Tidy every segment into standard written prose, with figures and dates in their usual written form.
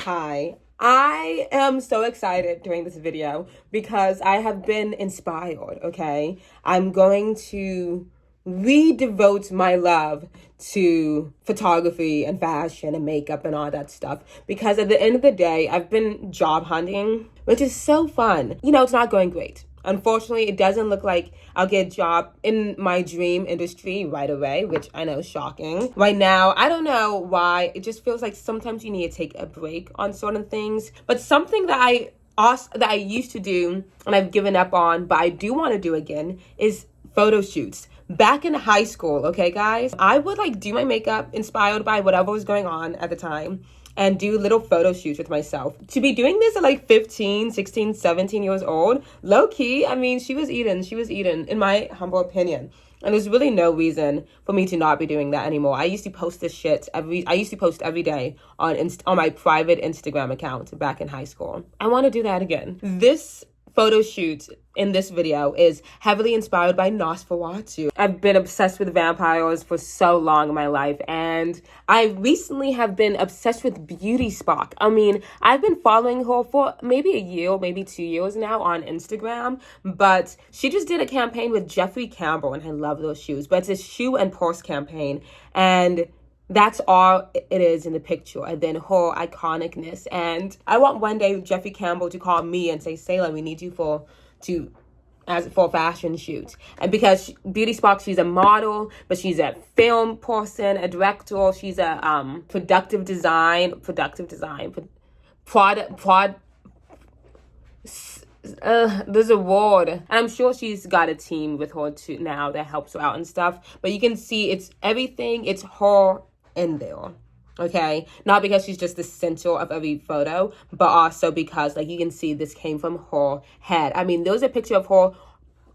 Hi, I am so excited during this video because I have been inspired, okay? I'm going to redevote my love to photography and fashion and makeup and all that stuff because at the end of the day, I've been job hunting, which is so fun. You know, it's not going great. Unfortunately, it doesn't look like I'll get a job in my dream industry right away, which I know is shocking. Right now, I don't know why. It just feels like sometimes you need to take a break on certain things. But something that I used to do and I've given up on, but I do want to do again, is photo shoots. Back in high school, okay, guys, I would do my makeup inspired by whatever was going on at the time and do little photo shoots with myself. To be doing this at 15, 16, 17 years old, low key, I mean, she was eating, in my humble opinion. And there's really no reason for me to not be doing that anymore. I used to post every day on my private Instagram account back in high school. I want to do that again. This photo shoot in this video is heavily inspired by Nosferatu. I've been obsessed with vampires for so long in my life, and I recently have been obsessed with Beauty Spock. I mean, I've been following her for maybe a year, maybe 2 years now on Instagram, but she just did a campaign with Jeffrey Campbell, and I love those shoes, but it's a shoe and purse campaign, and that's all it is in the picture, and then her iconicness. And I want one day Jeffrey Campbell to call me and say, Sayla, we need you for a fashion shoot. And because Beauty Spock, she's a model, but she's a film person, a director. She's a product design. There's a word, and I'm sure she's got a team with her too now that helps her out and stuff. But you can see it's everything. It's her in there, okay? Not because she's just the center of every photo, but also because you can see this came from her head. I mean, there's a picture of her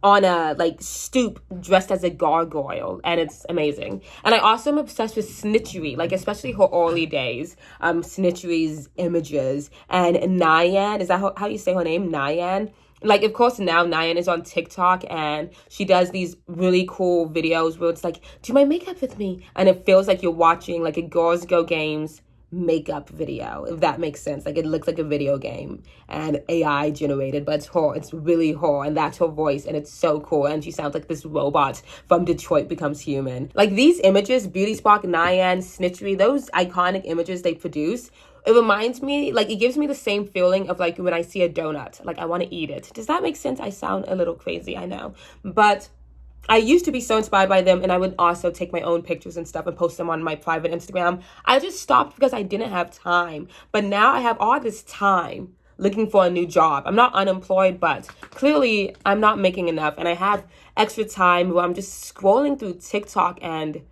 on a stoop dressed as a gargoyle, and it's amazing. And I also am obsessed with Snitchery, especially her early days, Snitchery's images. And Nyan, is that how you say her name? Nyan. Of course, now Nyan is on TikTok, and she does these really cool videos where it's do my makeup with me. And it feels like you're watching a Girls Go Games makeup video, if that makes sense. It looks like a video game and AI generated, but it's her. It's really her, and that's her voice, and it's so cool. And she sounds like this robot from Detroit Becomes Human. These images, Beauty Spock, Nyan, Snitchery, those iconic images they produce, it reminds me, it gives me the same feeling of when I see a donut, I want to eat it. Does that make sense? I sound a little crazy, I know, but I used to be so inspired by them, and I would also take my own pictures and stuff and post them on my private Instagram. I just stopped because I didn't have time. But now I have all this time looking for a new job. I'm not unemployed, but clearly I'm not making enough. And I have extra time where I'm just scrolling through TikTok and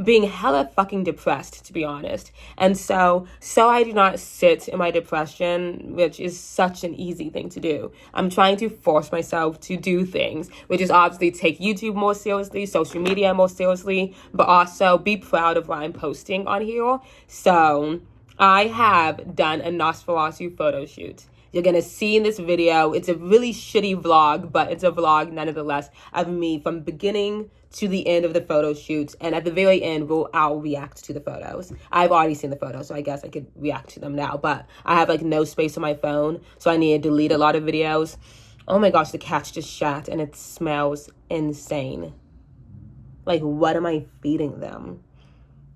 being hella fucking depressed, to be honest. And so I do not sit in my depression, which is such an easy thing to do. I'm trying to force myself to do things, which is obviously take YouTube more seriously, social media more seriously, but also be proud of what I'm posting on here. So I have done a Nosferatu photo shoot. You're going to see in this video, it's a really shitty vlog, but it's a vlog nonetheless of me from beginning to the end of the photo shoot. And at the very end, I'll react to the photos. I've already seen the photos, so I guess I could react to them now. But I have no space on my phone, so I need to delete a lot of videos. Oh my gosh, the cat's just shat, and it smells insane. What am I feeding them?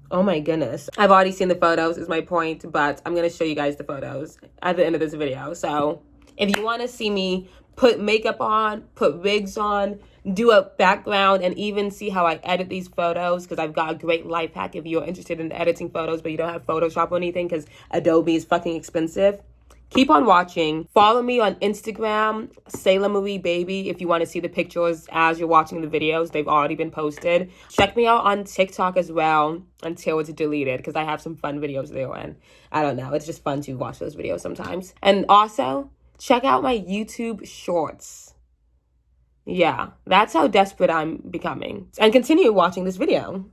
Oh my goodness. I've already seen the photos is my point, but I'm going to show you guys the photos at the end of this video. So if you want to see me put makeup on, put wigs on, do a background, and even see how I edit these photos, because I've got a great life hack if you're interested in editing photos, but you don't have Photoshop or anything because Adobe is fucking expensive. Keep on watching. Follow me on Instagram, Sayla Marie Baby, if you want to see the pictures as you're watching the videos. They've already been posted. Check me out on TikTok as well until it's deleted, because I have some fun videos there, and I don't know. It's just fun to watch those videos sometimes. And also, check out my YouTube shorts. Yeah, that's how desperate I'm becoming. And continue watching this video.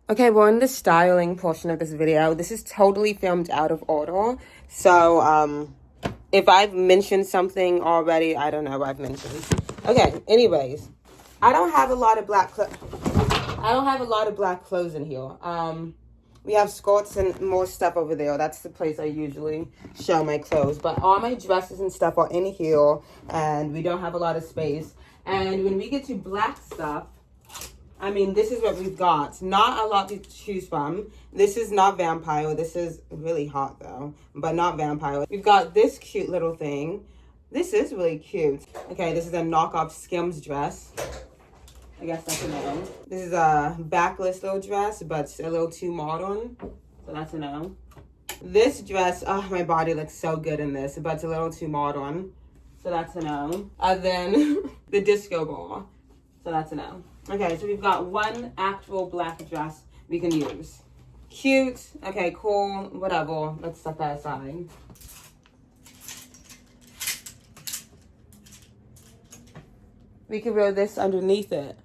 Okay, we're in the styling portion of this video. This is totally filmed out of order. So, if I've mentioned something already, I don't know what I've mentioned. Okay, anyways, I don't have a lot of black clothes in here. We have skirts and more stuff over there. That's the place I usually show my clothes. But all my dresses and stuff are in here, and we don't have a lot of space. And when we get to black stuff, I mean, this is what we've got. Not a lot to choose from. This is not vampire. This is really hot, though, but not vampire. We've got this cute little thing. This is really cute. Okay, this is a knockoff Skims dress. I guess that's a no. This is a backless little dress, but it's a little too modern. So that's a no. This dress, oh, my body looks so good in this, but it's a little too modern. So that's a no. And then the disco ball. So that's a no. Okay, so we've got one actual black dress we can use. Cute. Okay, cool. Whatever. Let's set that aside. We can wear this underneath it.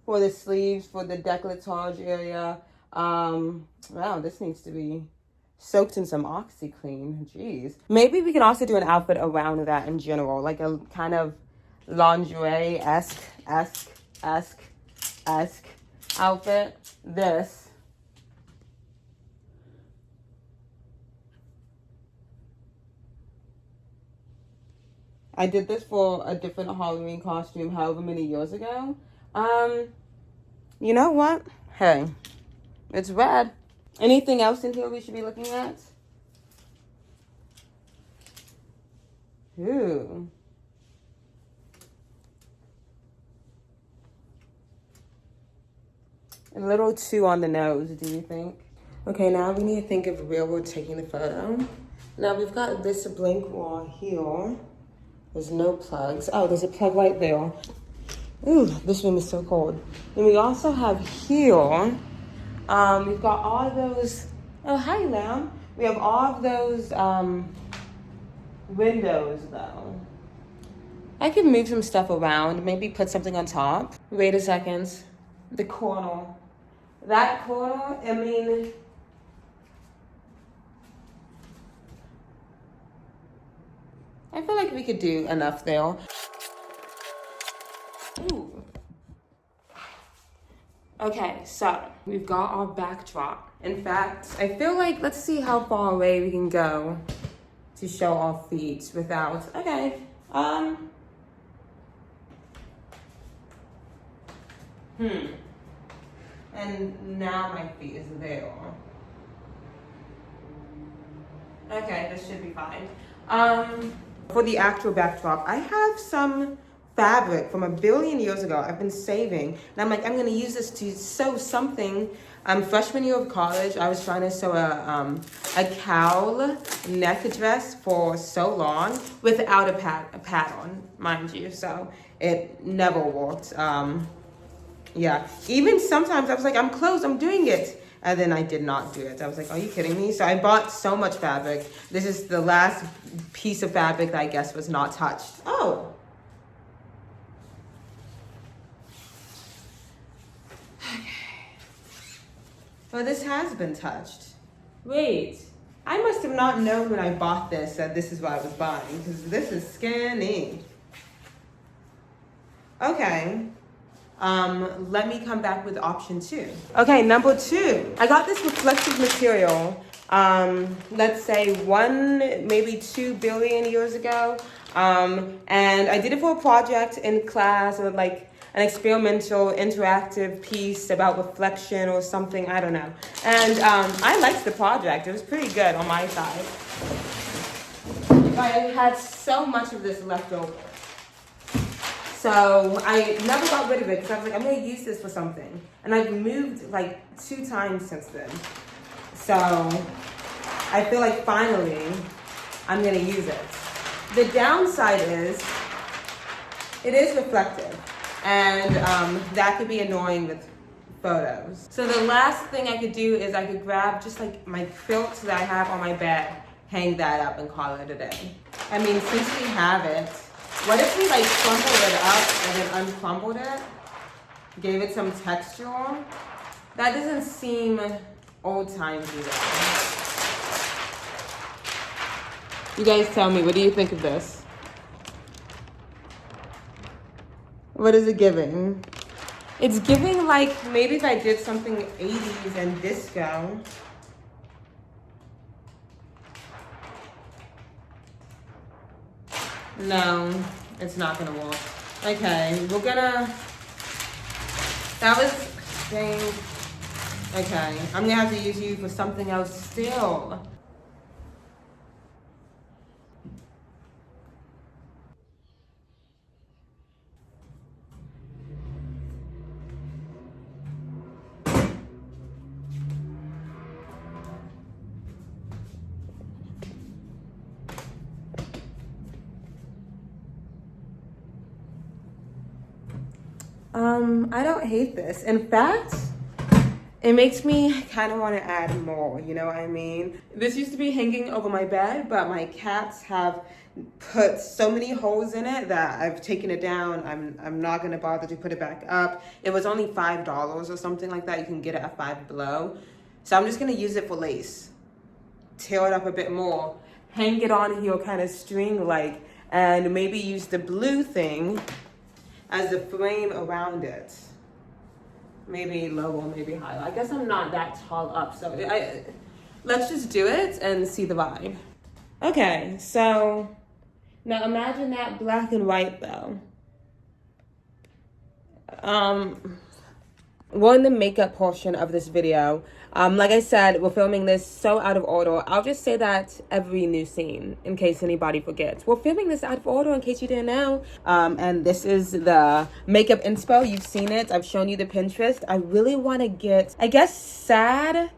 For the sleeves, for the décolletage area. Wow, this needs to be soaked in some OxyClean. Jeez. Maybe we can also do an outfit around that in general. Like a kind of lingerie-esque outfit. This. I did this for a different Halloween costume however many years ago. You know what? Hey, it's red. Anything else in here we should be looking at? Ooh. A little too on the nose, do you think? Okay, now we need to think of where we're taking the photo. Now we've got this blank wall here. There's no plugs. Oh, there's a plug right there. Ooh, this room is so cold. And we also have here, we've got all of those, oh, hi, Lamb. We have all of those windows, though. I could move some stuff around, maybe put something on top. Wait a second. The corner. That corner, I mean, I feel like we could do enough there. Ooh. Okay, so we've got our backdrop. In fact, I feel like, let's see how far away we can go to show our feet without, okay, and now my feet is there. Okay, this should be fine. For the actual backdrop, I have some fabric from 1 billion years ago I've been saving, and I'm like, I'm gonna use this to sew something. Freshman year of college, I was trying to sew a cowl neck dress for so long without a pattern, mind you, so it never worked. Yeah, even sometimes I was like, I'm close, I'm doing it. And then I did not do it. I was like, are you kidding me? So I bought so much fabric. This is the last piece of fabric that I guess was not touched. Oh. Okay. Well, this has been touched. Wait, I must have not known when I bought this that this is what I was buying, because this is skinny. Okay. Let me come back with option 2. Okay, number 2. I got this reflective material, let's say 1, maybe 2 billion years ago. And I did it for a project in class, or like an experimental interactive piece about reflection or something, I don't know. And I liked the project. It was pretty good on my side. I had so much of this left over. So I never got rid of it because I was like, I'm going to use this for something. And I've moved like 2 times since then. So I feel like finally I'm going to use it. The downside is it is reflective. And that could be annoying with photos. So the last thing I could do is I could grab just like my quilt that I have on my bed, hang that up and call it a day. I mean, since we have it, what if we like crumpled it up and then uncrumpled it? Gave it some texture? That doesn't seem old-timey though. You guys tell me, what do you think of this? What is it giving? It's giving like maybe if I did something 80s and disco. No, it's not gonna work. Okay, we're gonna, that was thing. Okay, I'm gonna have to use you for something else still. I don't hate this. In fact, it makes me kind of want to add more, you know what I mean? This used to be hanging over my bed, but my cats have put so many holes in it that I've taken it down. I'm not going to bother to put it back up. It was only $5 or something like that. You can get it at Five Below. So I'm just going to use it for lace. Tail it up a bit more. Hang it on here kind of string-like. And maybe use the blue thing as the frame around it. Maybe lower, maybe higher. I guess I'm not that tall up, so let's just do it and see the vibe. Okay, so now imagine that black and white though. We're in the makeup portion of this video. Like I said, we're filming this so out of order. I'll just say that every new scene, in case anybody forgets. We're filming this out of order, in case you didn't know. And this is the makeup inspo. You've seen it. I've shown you the Pinterest. I really want to get, I guess, sad,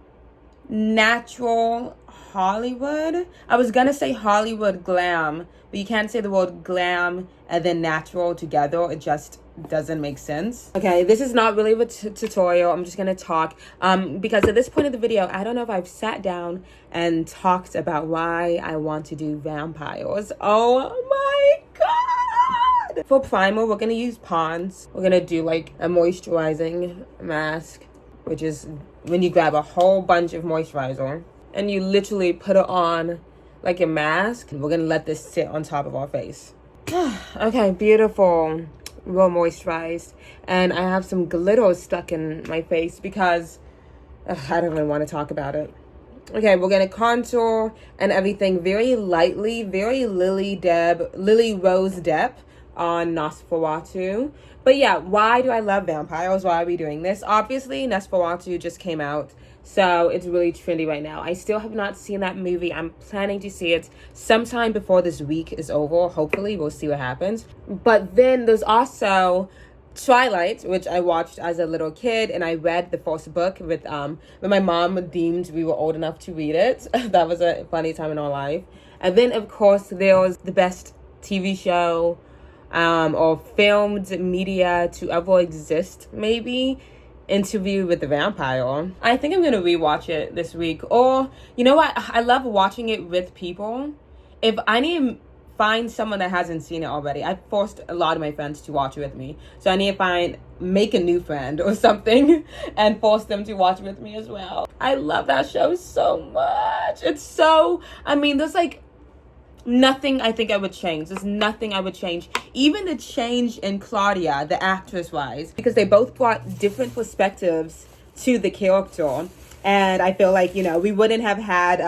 natural Hollywood. I was going to say Hollywood glam, but you can't say the word glam and then natural together. It just doesn't make sense. Okay, this is not really a tutorial. I'm just gonna talk because at this point of the video, I don't know if I've sat down and talked about why I want to do vampires. Oh my god! For primer, we're gonna use Pond's. We're gonna do like a moisturizing mask, which is when you grab a whole bunch of moisturizer and you literally put it on like a mask. We're gonna let this sit on top of our face. Okay, beautiful. Well moisturized, and I have some glitter stuck in my face because I don't even want to talk about it. Okay, we're gonna contour and everything very lightly, very Lily Rose Depp on Nosferatu. But yeah, why do I love vampires? Why are we doing this? Obviously, Nosferatu just came out, so it's really trendy right now. I still have not seen that movie. I'm planning to see it sometime before this week is over. Hopefully, we'll see what happens. But then there's also Twilight, which I watched as a little kid, and I read the first book with when my mom deemed we were old enough to read it. That was a funny time in our life. And then, of course, there was the best TV show or filmed media to ever exist, maybe. Interview with the Vampire. I think I'm gonna rewatch it this week. Or you know what? I love watching it with people. If I need to find someone that hasn't seen it already, I forced a lot of my friends to watch it with me. So I need to make a new friend or something and force them to watch it with me as well. I love that show so much. It's so, I mean, there's like nothing I think I would change. There's nothing I would change. Even the change in Claudia, the actress-wise, because they both brought different perspectives to the character. And I feel like, you know, we wouldn't have had,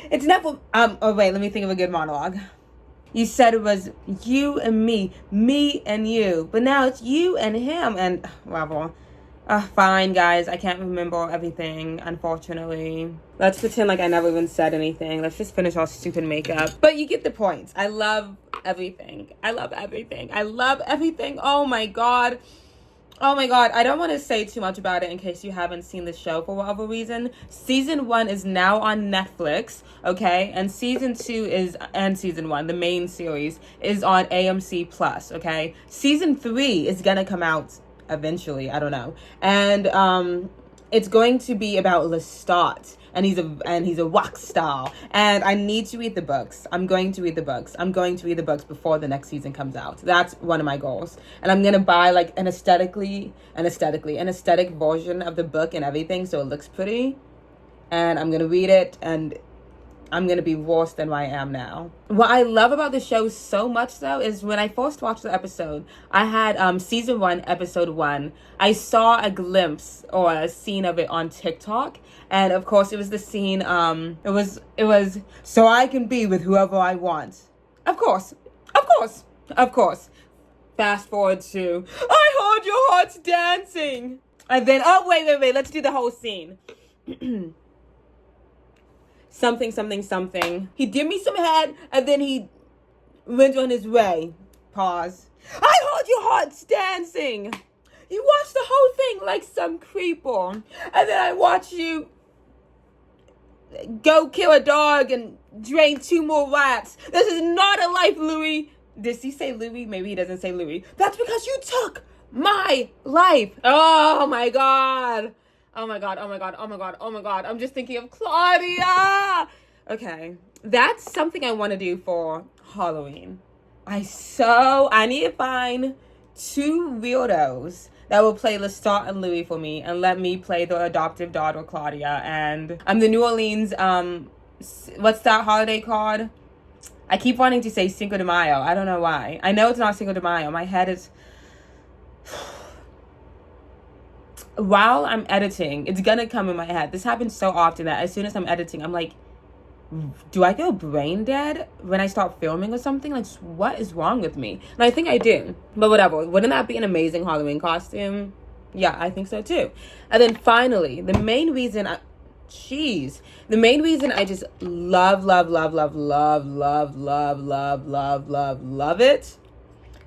it's never, oh wait, let me think of a good monologue. You said it was you and me and you, but now it's you and him and, well, fine, guys. I can't remember everything, unfortunately. Let's pretend like I never even said anything. Let's just finish our stupid makeup. But you get the point. I love everything. I love everything. I love everything. Oh my god. Oh my god. I don't want to say too much about it in case you haven't seen the show for whatever reason. Season 1 is now on Netflix, okay? And season 2 season 1, the main series, is on AMC Plus, okay? Season 3 is gonna come out eventually, I don't know, and it's going to be about Lestat, and he's a rock star, and I need to read the books. I'm going to read the books before the next season comes out. That's one of my goals, and I'm gonna buy like an aesthetic version of the book and everything, so it looks pretty, and I'm gonna read it, and I'm going to be worse than I am now. What I love about the show so much, though, is when I first watched the episode, I had season 1, episode 1. I saw a glimpse or a scene of it on TikTok. And, of course, it was the scene, it was, so I can be with whoever I want. Of course. Fast forward to, I heard your heart's dancing. And then, oh, wait. Let's do the whole scene. something. He did me some head, and then he went on his way. Pause. I heard your heart's dancing. You watched the whole thing like some creeper. And then I watched you go kill a dog and drain 2 more rats. This is not a life, Louis. Does he say Louis? Maybe he doesn't say Louis. That's because you took my life. Oh my God. I'm just thinking of Claudia. Okay. That's something I want to do for Halloween. I need to find 2 weirdos that will play Lestat and Louis for me and let me play the adoptive daughter, Claudia. And I'm the New Orleans, what's that holiday called? I keep wanting to say Cinco de Mayo. I don't know why. I know it's not Cinco de Mayo. My head is... While I'm editing, it's gonna come in my head. This happens so often that as soon as I'm editing, I'm like, do I go brain dead when I start filming or something? Like, what is wrong with me? And I think I do. But whatever. Wouldn't that be an amazing Halloween costume? Yeah, I think so too. And then finally, the main reason I just love it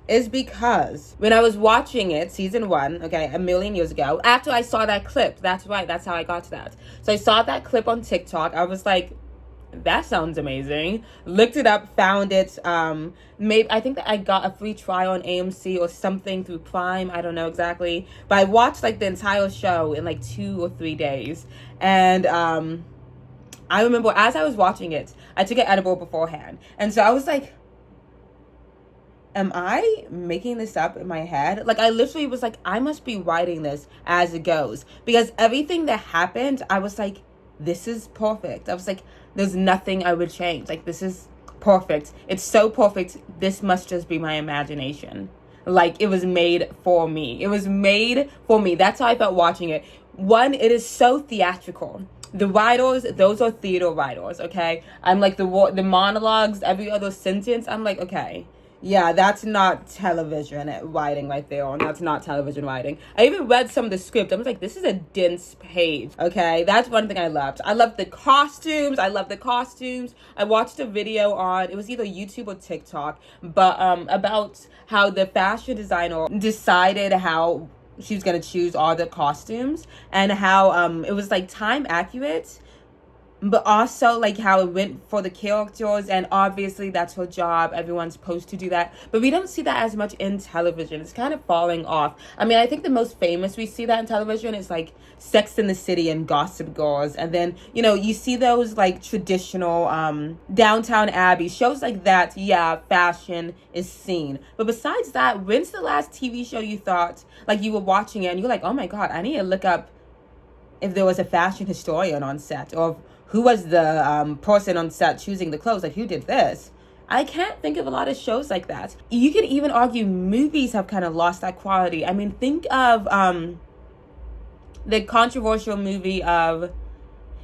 is because when I was watching it, season 1, okay, a million years ago, after I saw that clip, that's right, that's how I got to that. So I saw that clip on TikTok. I was like, that sounds amazing. Looked it up, found it. I think that I got a free trial on AMC or something through Prime. I don't know exactly. But I watched like the entire show in like 2 or 3 days. And I remember as I was watching it, I took an edible beforehand. And so I was like, am I making this up in my head? Like, I literally was like, I must be writing this as it goes. Because everything that happened, I was like, this is perfect. I was like, there's nothing I would change. Like, this is perfect. It's so perfect. This must just be my imagination. Like, it was made for me. That's how I felt watching it. 1, it is so theatrical. The writers, those are theater writers, okay? I'm like, the monologues, every other sentence, I'm like, okay. Yeah, that's not television writing right there. And that's not television writing. I even read some of the script. I was like, this is a dense page. Okay, that's one thing I loved. I loved the costumes. I watched a video on, it was either YouTube or TikTok, but about how the fashion designer decided how she was going to choose all the costumes and how it was like time accurate, but also like how it went for the characters, and obviously that's her job. Everyone's supposed to do that, but we don't see that as much in television. It's kind of falling off. I mean, I think the most famous we see that in television is like Sex and the City and Gossip Girls, and then you see those like traditional Downtown Abbey shows like that. Yeah, fashion is seen, but besides that, when's the last TV show you thought like you were watching it and you're like, oh my God, I need to look up if there was a fashion historian on set, or who was the person on set choosing the clothes? Like, who did this? I can't think of a lot of shows like that. You could even argue movies have kind of lost that quality. I mean, think of the controversial movie of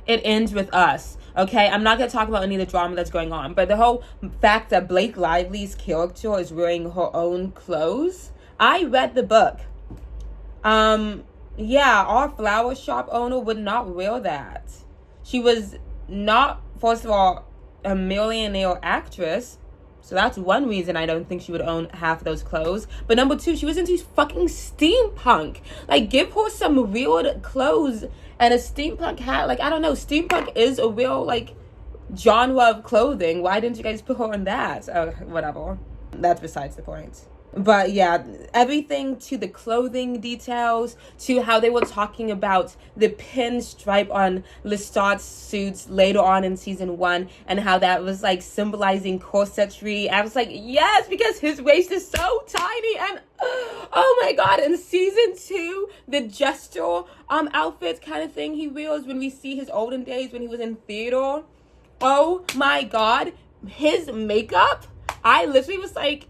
It Ends With Us. Okay, I'm not going to talk about any of the drama that's going on, but the whole fact that Blake Lively's character is wearing her own clothes. I read the book. Yeah, our flower shop owner would not wear that. She was not, first of all, a millionaire actress. So that's one reason I don't think she would own half of those clothes. But number 2, she was into fucking steampunk. Like, give her some weird clothes and a steampunk hat. Like, I don't know. Steampunk is a real, like, genre of clothing. Why didn't you guys put her in that? Whatever. That's besides the point. But yeah, everything to the clothing details, to how they were talking about the pinstripe on Lestat's suits later on in season 1, and how that was like symbolizing corsetry. I was like, yes, because his waist is so tiny. And oh my God, in season 2, the jester outfit kind of thing he wears when we see his olden days when he was in theater. Oh my God. His makeup, I literally was like,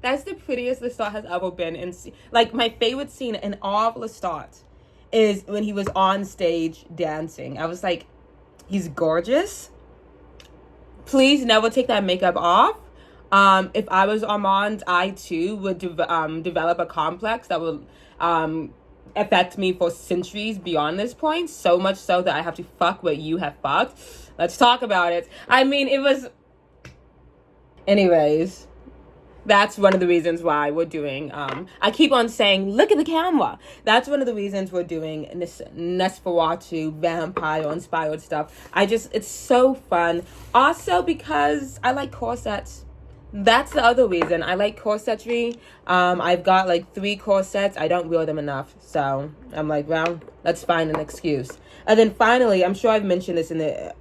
that's the prettiest Lestat has ever been. And like, my favorite scene in all of Lestat is when he was on stage dancing. I was like, he's gorgeous. Please never take that makeup off. If I was Armand, I too would develop a complex that would affect me for centuries beyond this point. So much so that I have to fuck what you have fucked. Let's talk about it. I mean, it was... Anyways, that's one of the reasons why we're doing... I keep on saying, look at the camera. That's one of the reasons we're doing Nosferatu vampire-inspired stuff. It's so fun. Also because I like corsets. That's the other reason. I like corsetry. I've got like 3 corsets. I don't wear them enough. So I'm like, well, let's find an excuse. And then finally, I'm sure I've mentioned this in the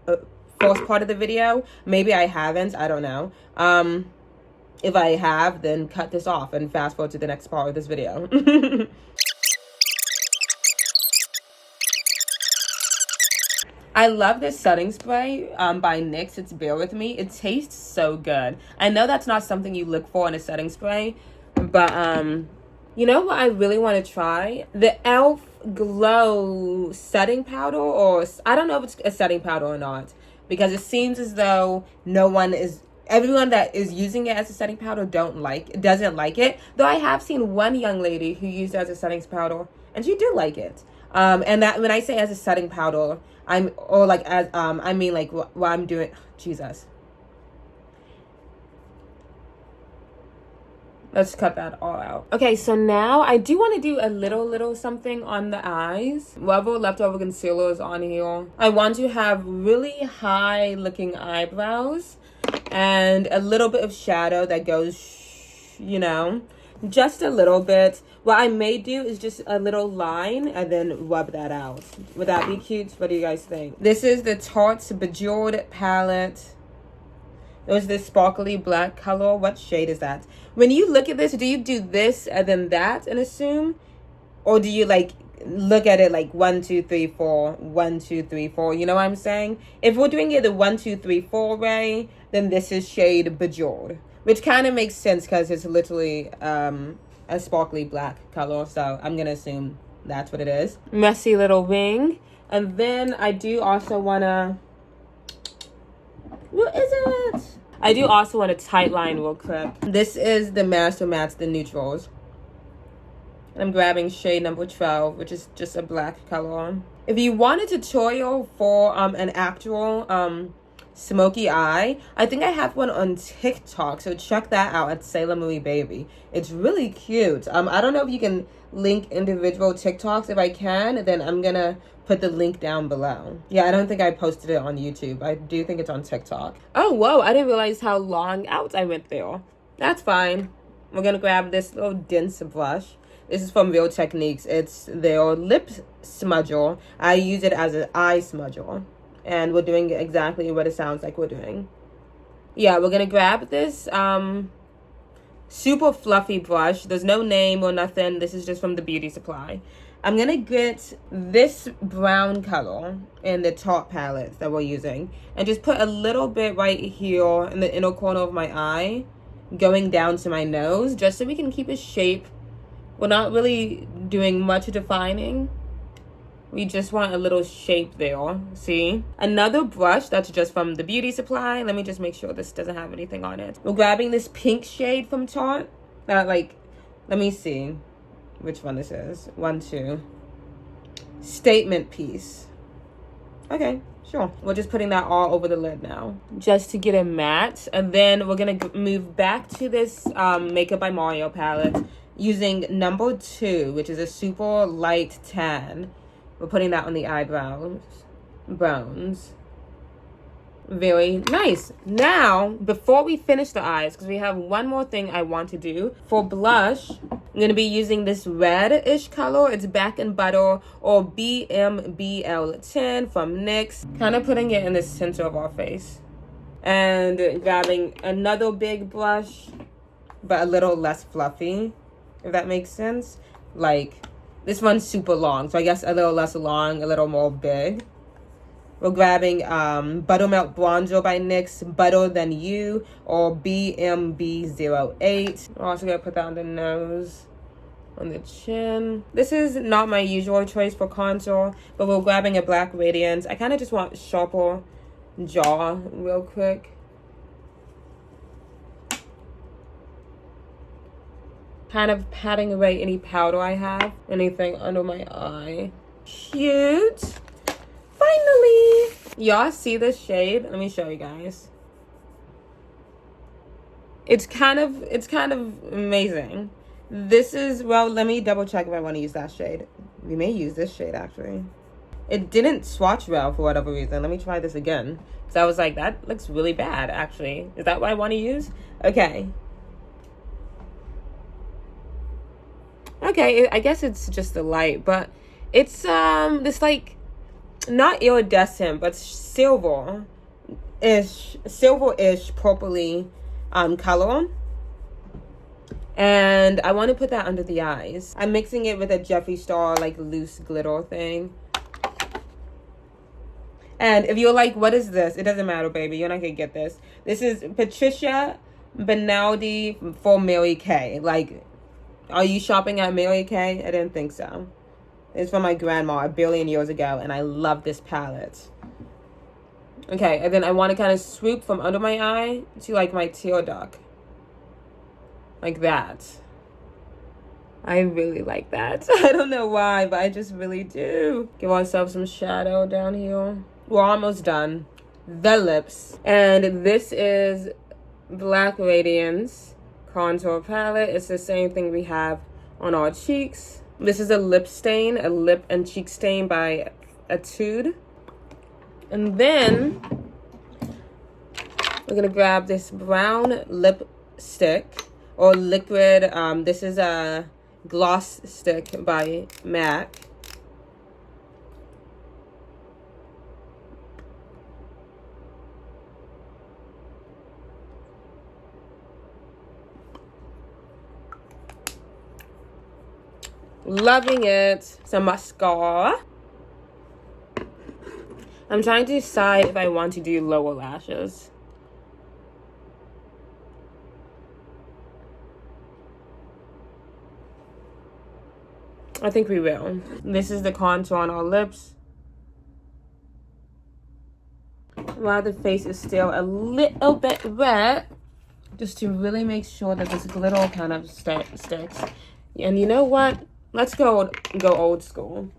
first part of the video. Maybe I haven't. I don't know. If I have, then cut this off and fast forward to the next part of this video. I love this setting spray by NYX. It's Bear With Me. It tastes so good. I know that's not something you look for in a setting spray, but you know what I really want to try? The e.l.f. Glow setting powder, or I don't know if it's a setting powder or not, because it seems as though everyone that is using it as a setting powder doesn't like it. Though I have seen one young lady who used it as a setting powder, and she did like it. And that when I say as a setting powder, I mean like what I'm doing. Jesus. Let's cut that all out. Okay, so now I do want to do a little something on the eyes. Whatever leftover concealer is on here. I want to have really high looking eyebrows and a little bit of shadow that goes, just a little bit. What I may do is just a little line and then rub that out. Would that be cute? What do you guys think? This is the Tarte Bejeweled palette. It was this sparkly black color. What shade is that? When you look at this, do you do this and then that and assume? Or do you like look at it like 1, 2, 3, 4, 1, 2, 3, 4? You know what I'm saying? If we're doing it the 1, 2, 3, 4 way, then this is shade Bejeweled. Which kind of makes sense because it's literally a sparkly black color. So I'm going to assume that's what it is. Messy little wing. And then I do also want to... What is it? I do also want a tight line real quick. This is the Master Mattes, the neutrals. And I'm grabbing shade number 12, which is just a black color. If you want a tutorial for an actual smoky eye, I think I have one on TikTok, so check that out at Sailor Marie Baby. It's really cute. I don't know if you can link individual TikToks. If I can, then I'm gonna put the link down below. Yeah, I don't think I posted it on YouTube. I do think it's on TikTok. Oh, whoa, I didn't realize how long out I went there. That's fine. We're gonna grab this little dense brush. This is from Real Techniques. It's their lip smudger. I use it as an eye smudger. And we're doing exactly what it sounds like we're doing. Yeah, we're gonna grab this super fluffy brush. There's no name or nothing. This is just from the beauty supply. I'm gonna get this brown color in the top palette that we're using and just put a little bit right here in the inner corner of my eye, going down to my nose, just so we can keep a shape. We're not really doing much defining. We just want a little shape there, see? Another brush that's just from the beauty supply. Let me just make sure this doesn't have anything on it. We're grabbing this pink shade from Tarte. Let me see which one this is. 1, 2. Statement piece. Okay, sure. We're just putting that all over the lid now, just to get it matte. And then we're gonna move back to this Makeup by Mario palette using number 2, which is a super light tan. We're putting that on the eyebrows, bones. Very nice. Now, before we finish the eyes, because we have one more thing I want to do. For blush, I'm going to be using this red-ish color. It's Back and Butter or BMBL10 from NYX. Kind of putting it in the center of our face. And grabbing another big blush, but a little less fluffy, if that makes sense. Like... This one's super long, so I guess a little less long, a little more big. We're grabbing Buttermilk Bronzer by NYX, Butter Than You, or BMB08. I'm also going to put that on the nose, on the chin. This is not my usual choice for contour, but we're grabbing a Black Radiance. I kind of just want sharper jaw real quick. Kind of patting away any powder I have, anything under my eye. Cute. Finally. Y'all see this shade? Let me show you guys. It's kind of amazing. This is, well, let me double check if I want to use that shade. We may use this shade actually. It didn't swatch well for whatever reason. Let me try this again. So I was like, that looks really bad actually. Is that what I want to use? Okay. Okay, I guess it's just the light, but it's this like not iridescent, but silver-ish, purpley color. And I want to put that under the eyes. I'm mixing it with a Jeffree Star like loose glitter thing. And if you're like, what is this? It doesn't matter, baby. You're not gonna get this. This is Patricia Benaldi for Mary Kay. Like, are you shopping at Mary Kay? I didn't think so. It's from my grandma a billion years ago, and I love this palette. Okay, and then I want to kind of swoop from under my eye to like my tear duct. Like that. I really like that. I don't know why, but I just really do. Give ourselves some shadow down here. We're almost done. The lips. And this is Black Radiance contour palette. It's the same thing we have on our cheeks. This is a lip stain, a lip and cheek stain by Etude. And then we're gonna grab this brown lipstick or liquid. This is a gloss stick by MAC. Loving it. Some mascara. I'm trying to decide if I want to do lower lashes. I think we will. This is the contour on our lips. While the face is still a little bit wet, just to really make sure that this glitter kind of sticks. And you know what? Let's go old school.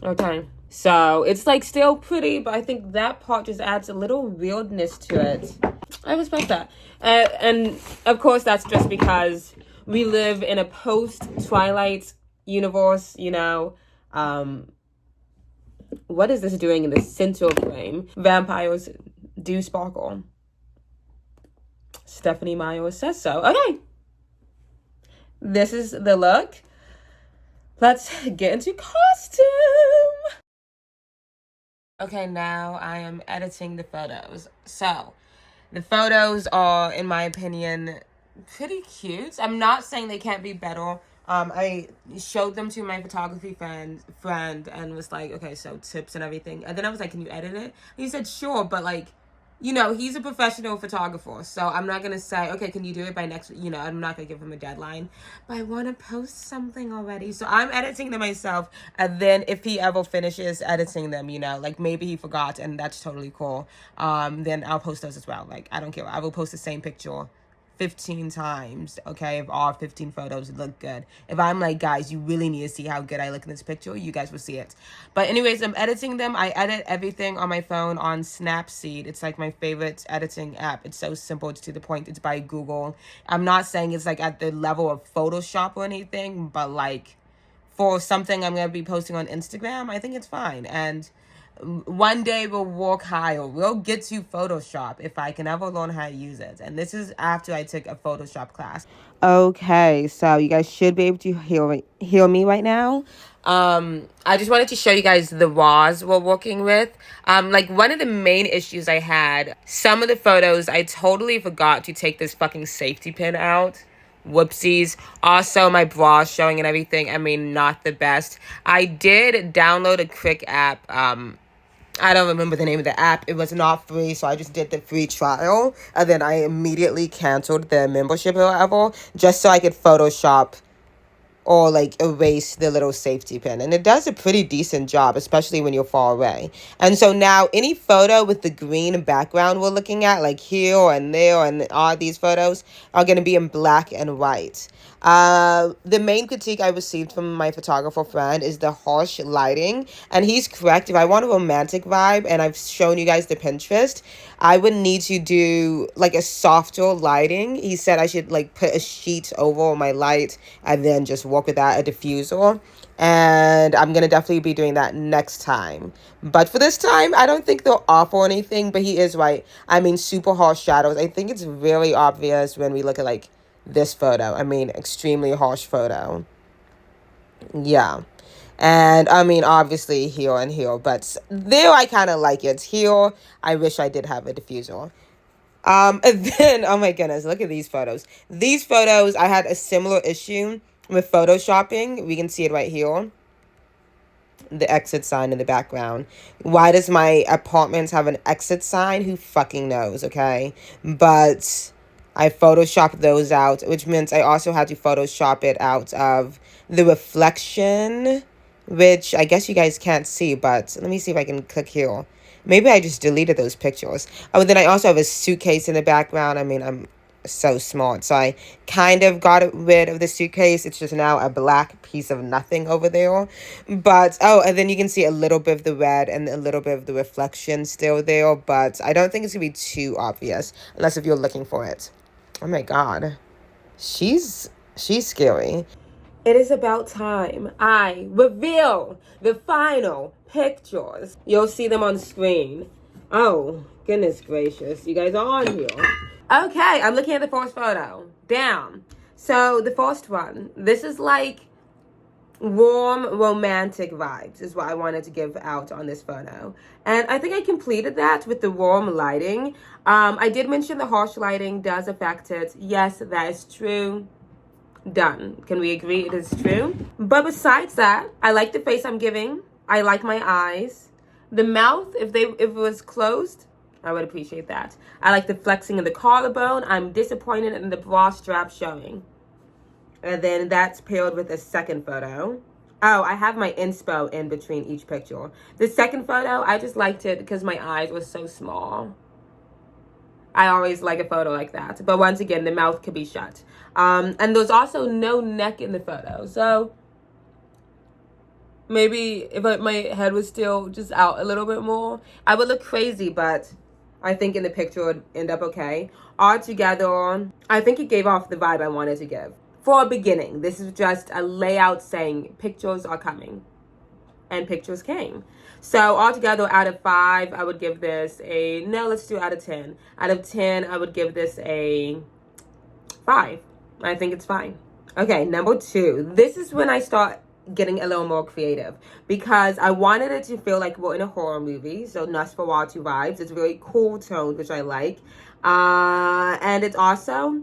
Okay, so it's like still pretty, but I think that part just adds a little weirdness to it. I respect that. And of course, that's just because we live in a post-Twilight universe, you know. What is this doing in the center frame? Vampires do sparkle. Stephanie Meyer says so. Okay. This is the look. Let's get into costume. Okay, now I am editing the photos. So, the photos are, in my opinion, pretty cute. I'm not saying they can't be better. I showed them to my photography friend and was like, okay, so tips and everything. And then I was like, can you edit it? And he said, sure, but like, you know, he's a professional photographer, so I'm not gonna say, okay, can you do it by next week? You know, I'm not gonna give him a deadline, but I want to post something already. So I'm editing them myself, and then if he ever finishes editing them, you know, like maybe he forgot, and that's totally cool. Then I'll post those as well. Like, I don't care. I will post the same picture 15 times, okay, if all 15 photos look good. If I'm like, guys, you really need to see how good I look in this picture, you guys will see it. But anyways, I'm editing them. I edit everything on my phone on Snapseed. It's like my favorite editing app. It's so simple. It's to the point. It's by Google. I'm not saying it's like at the level of Photoshop or anything, but like for something I'm going to be posting on Instagram, I think it's fine. And one day we'll walk higher. We'll get to Photoshop if I can ever learn how to use it. And this is after I took a Photoshop class. Okay, so you guys should be able to hear me right now. I just wanted to show you guys the RAWs we're working with. Like one of the main issues I had, some of the photos, I totally forgot to take this fucking safety pin out. Whoopsies. Also, my bra showing and everything. I mean, not the best. I did download a quick app. I don't remember the name of the app. It was not free, so I just did the free trial. And then I immediately canceled the membership or whatever, just so I could Photoshop or like erase the little safety pin. And it does a pretty decent job, especially when you're far away. And so now any photo with the green background we're looking at, like here and there and all these photos, are going to be in black and white. The main critique I received from my photographer friend is the harsh lighting, and he's correct. If I want a romantic vibe, and I've shown you guys the Pinterest, I would need to do like a softer lighting. He said I should like put a sheet over my light and then just work with that, a diffuser. And I'm gonna definitely be doing that next time. But for this time, I don't think they'll offer anything, but he is right. I mean, super harsh shadows. I think it's really obvious when we look at like this photo. I mean, extremely harsh photo. Yeah. And I mean, obviously here and here, but there I kind of like it. Here, I wish I did have a diffuser. And then, oh my goodness, look at these photos. These photos, I had a similar issue with photoshopping. We can see it right here. The exit sign in the background. Why does my apartment have an exit sign? Who fucking knows, okay? But I photoshopped those out, which means I also had to photoshop it out of the reflection, which I guess you guys can't see, but let me see if I can click here. Maybe I just deleted those pictures. Oh, then I also have a suitcase in the background. I mean, I'm so smart. So I kind of got rid of the suitcase. It's just now a black piece of nothing over there. But, oh, and then you can see a little bit of the red and a little bit of the reflection still there. But I don't think it's going to be too obvious, unless if you're looking for it. Oh my God. She's scary. It is about time I reveal the final pictures. You'll see them on screen. Oh, goodness gracious. You guys are on here. Okay, I'm looking at the first photo. Down. So the first one, this is like warm romantic vibes is what I wanted to give out on this photo. And I think I completed that with the warm lighting. I did mention the harsh lighting does affect it. Yes, that is true. Done. Can we agree it is true? But besides that, I like the face I'm giving. I like my eyes. The mouth, if it was closed, I would appreciate that. I like the flexing of the collarbone. I'm disappointed in the bra strap showing. And then that's paired with a second photo. Oh, I have my inspo in between each picture. The second photo, I just liked it because my eyes were so small. I always like a photo like that. But once again, the mouth could be shut. And there's also no neck in the photo. So maybe if my head was still just out a little bit more, I would look crazy, but I think in the picture it would end up okay. Altogether, I think it gave off the vibe I wanted to give. For a beginning, this is just a layout saying pictures are coming. And pictures came. So altogether, out of 5, I would give this a, no, let's do out of 10. Out of 10, I would give this a 5. I think it's fine. Okay, number 2. This is when I start getting a little more creative because I wanted it to feel like we're in a horror movie. So Nosferatu vibes. It's very cool toned, which I like. And it's also,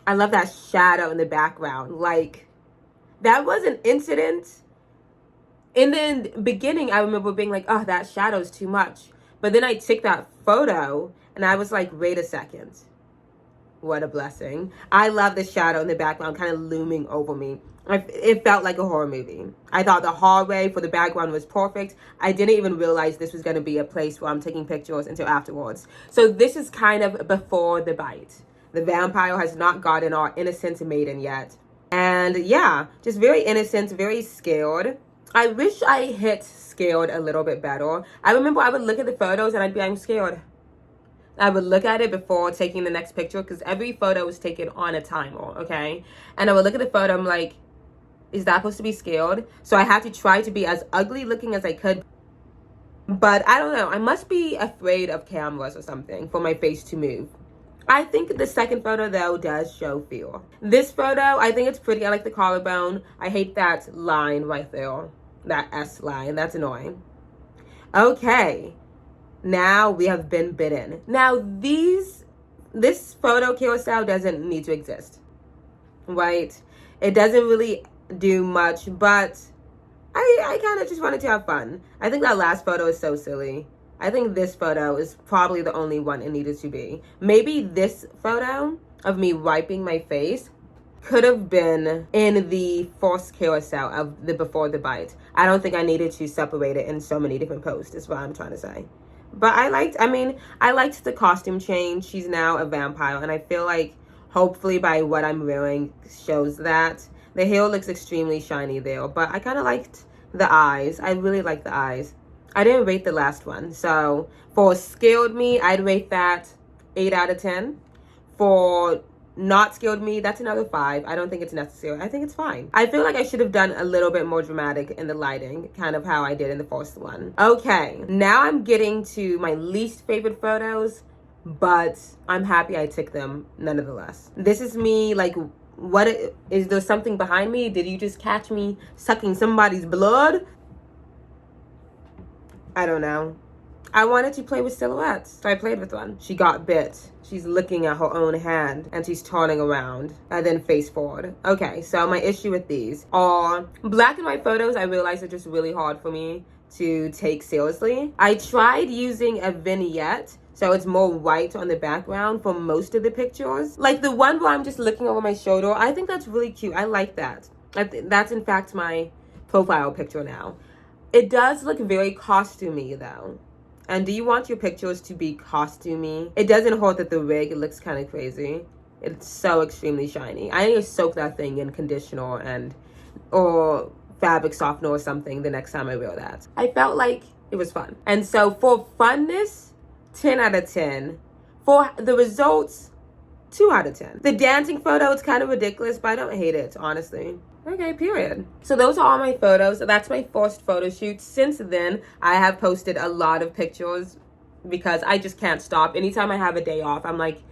I love that shadow in the background. Like, that was an incident. In the beginning, I remember being like, oh, that shadow's too much. But then I took that photo and I was like, wait a second. What a blessing. I love the shadow in the background kind of looming over me. It felt like a horror movie. I thought the hallway for the background was perfect. I didn't even realize this was going to be a place where I'm taking pictures until afterwards. So this is kind of before the bite. The vampire has not gotten our innocent maiden yet. And yeah, just very innocent, very scared. I wish I hit scared a little bit better. I remember I would look at the photos and I'd be, I'm scared. I would look at it before taking the next picture because every photo was taken on a timer, okay? And I would look at the photo, I'm like, is that supposed to be scared? So I had to try to be as ugly looking as I could. But I don't know, I must be afraid of cameras or something for my face to move. I think the second photo, though, does show fear. This photo, I think it's pretty. I like the collarbone. I hate that line right there. That S line. That's annoying. Okay. Now we have been bitten. Now this photo carousel doesn't need to exist. right? It doesn't really do much, but I kind of just wanted to have fun. I think that last photo is so silly. I think this photo is probably the only one it needed to be. Maybe this photo of me wiping my face could have been in the first carousel of the before the bite. I don't think I needed to separate it in so many different posts, is what I'm trying to say. But I liked the costume change. She's now a vampire, and I feel like hopefully by what I'm wearing shows that. The hair looks extremely shiny there, but I kind of liked the eyes. I really like the eyes. I didn't rate the last one, so for scared me, I'd rate that 8 out of 10. For not scared me, that's another 5. I don't think it's necessary. I think it's fine. I feel like I should have done a little bit more dramatic in the lighting, kind of how I did in the first one. Okay, now I'm getting to my least favorite photos, but I'm happy I took them nonetheless. This is me, like, what is there something behind me? Did you just catch me sucking somebody's blood? I don't know. I wanted to play with silhouettes, so I played with one. She got bit. She's looking at her own hand, and she's turning around and then face forward. Okay, so my issue with these are black and white photos. I realize are just really hard for me to take seriously. I tried using a vignette, so it's more white on the background for most of the pictures. Like the one where I'm just looking over my shoulder, I think that's really cute. I like that. That's in fact my profile picture now. It does look very costumey though. And do you want your pictures to be costumey? It doesn't hurt that the wig, it looks kind of crazy. It's so extremely shiny. I need to soak that thing in conditioner or fabric softener or something the next time I wear that. I felt like it was fun. And so for funness, 10 out of 10. For the results, 2 out of 10. The dancing photo is kind of ridiculous, but I don't hate it, honestly. Okay, period. So those are all my photos. That's my first photo shoot. Since then, I have posted a lot of pictures because I just can't stop. Anytime I have a day off, I'm like,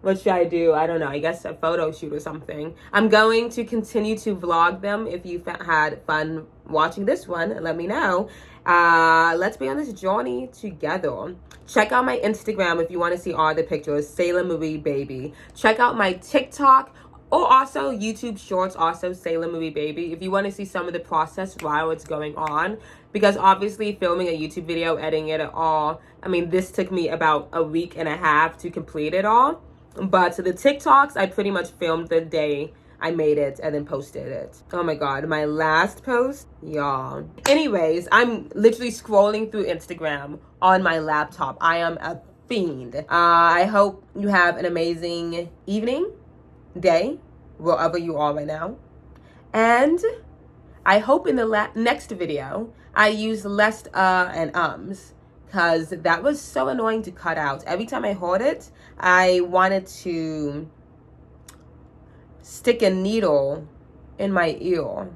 what should I do? I don't know. I guess a photo shoot or something. I'm going to continue to vlog them. If you've had fun watching this one, let me know. Let's be on this journey together. Check out my Instagram if you want to see all the pictures. Sailor Marie Baby. Check out my TikTok or also YouTube Shorts, also Sailor Marie Baby, if you want to see some of the process while it's going on. Because obviously filming a YouTube video, editing it all, I mean, this took me about a week and a half to complete it all. But the TikToks, I pretty much filmed the day I made it and then posted it. Oh my god, my last post, y'all. Anyways, I'm literally scrolling through Instagram on my laptop. I am a fiend. I hope you have an amazing evening, day, wherever you are right now. And I hope in the next video, I use less and ums. Because that was so annoying to cut out. Every time I heard it, I wanted to stick a needle in my ear.